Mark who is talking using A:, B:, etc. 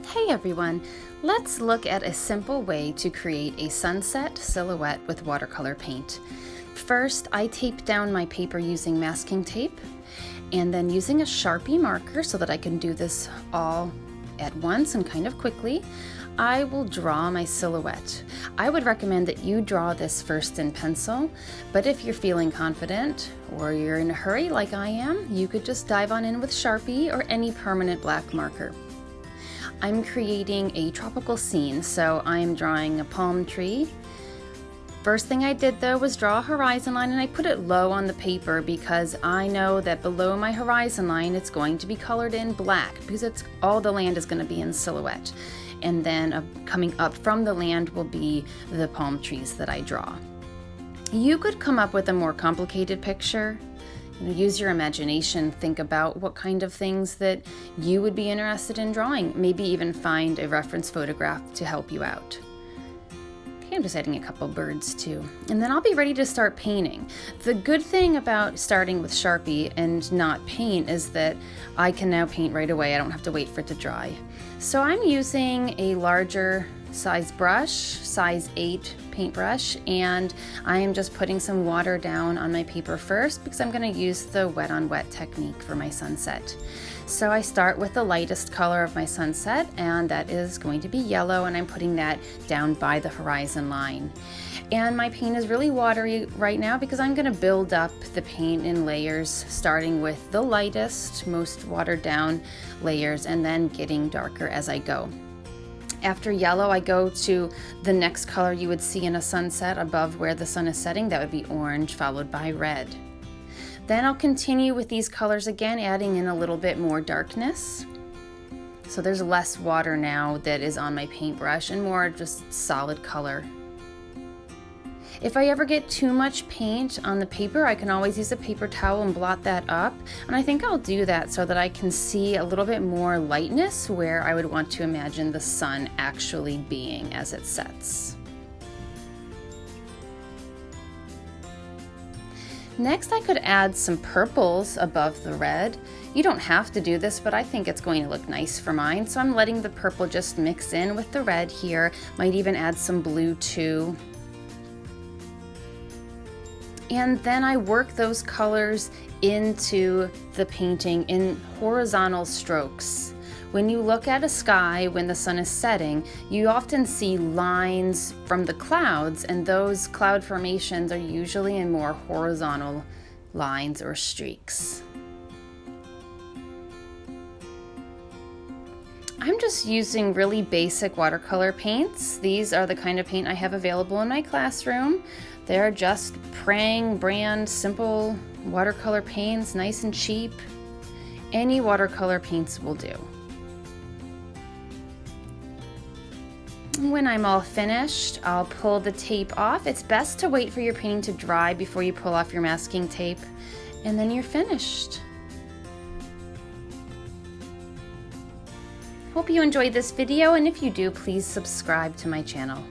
A: Hey everyone, let's look at a simple way to create a sunset silhouette with watercolor paint. First, I tape down my paper using masking tape, and then using a Sharpie marker so that I can do this all at once and kind of quickly, I will draw my silhouette. I would recommend that you draw this first in pencil, but if you're feeling confident or you're in a hurry like I am, you could just dive on in with Sharpie or any permanent black marker. I'm creating a tropical scene, so I'm drawing a palm tree. First thing I did though was draw a horizon line, and I put it low on the paper because I know that below my horizon line it's going to be colored in black because it's all the land is going to be in silhouette. And then coming up from the land will be the palm trees that I draw. You could come up with a more complicated picture. Use your imagination, think about what kind of things that you would be interested in drawing. Maybe even find a reference photograph to help you out. Okay, I'm just adding a couple birds too. And then I'll be ready to start painting. The good thing about starting with Sharpie and not paint is that I can now paint right away. I don't have to wait for it to dry. So I'm using a larger size brush, size 8 paintbrush, and I am just putting some water down on my paper first because I'm going to use the wet on wet technique for my sunset. So I start with the lightest color of my sunset, and that is going to be yellow, and I'm putting that down by the horizon line. And my paint is really watery right now because I'm going to build up the paint in layers, starting with the lightest, most watered down layers, and then getting darker as I go. After yellow, I go to the next color you would see in a sunset above where the sun is setting. That would be orange, followed by red. Then I'll continue with these colors again, adding in a little bit more darkness. So there's less water now that is on my paintbrush and more just solid color. If I ever get too much paint on the paper, I can always use a paper towel and blot that up. And I think I'll do that so that I can see a little bit more lightness where I would want to imagine the sun actually being as it sets. Next, I could add some purples above the red. You don't have to do this, but I think it's going to look nice for mine. So I'm letting the purple just mix in with the red here. Might even add some blue too. And then I work those colors into the painting in horizontal strokes. When you look at a sky when the sun is setting, you often see lines from the clouds, and those cloud formations are usually in more horizontal lines or streaks. I'm just using really basic watercolor paints. These are the kind of paint I have available in my classroom. They're just Prang brand simple watercolor paints, nice and cheap. Any watercolor paints will do. When I'm all finished, I'll pull the tape off. It's best to wait for your painting to dry before you pull off your masking tape, and then you're finished. Hope you enjoyed this video, and if you do, please subscribe to my channel.